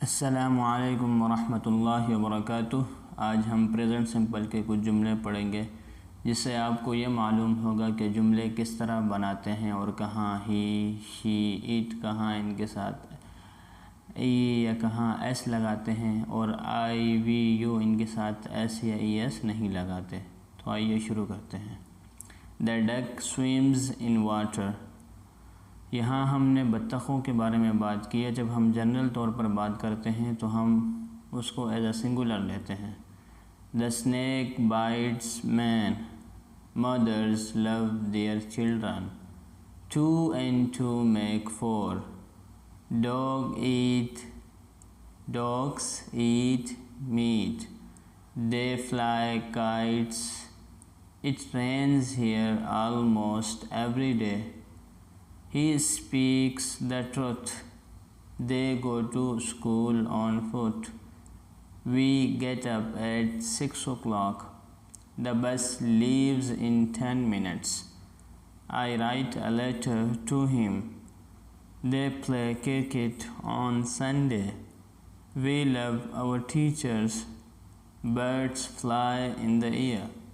السلام علیکم ورحمۃ اللہ وبرکاتہ۔ آج ہم پریزنٹ سمپل کے کچھ جملے پڑھیں گے جس سے آپ کو یہ معلوم ہوگا کہ جملے کس طرح بناتے ہیں اور کہاں ہی، شی، اٹ کہاں ان کے ساتھ ای یا کہاں ایس لگاتے ہیں اور آئی، وی، یو ان کے ساتھ ایس یا ای ایس نہیں لگاتے۔ تو آئیے شروع کرتے ہیں۔ The duck swims in water۔ یہاں ہم نے بطخوں کے بارے میں بات کی ہے۔ جب ہم جنرل طور پر بات کرتے ہیں تو ہم اس کو ایز اے سنگولر لیتے ہیں۔ The snake bites man۔ Mothers love their children۔ 2 and 2 make 4۔ Dogs eat meat۔ They fly kites۔ It rains here almost every day۔ He speaks the truth۔ They go to school on foot۔ We get up at 6 o'clock۔ The bus leaves in 10 minutes۔ I write a letter to him۔ They play cricket on Sunday۔ We love our teachers۔ Birds fly in the air۔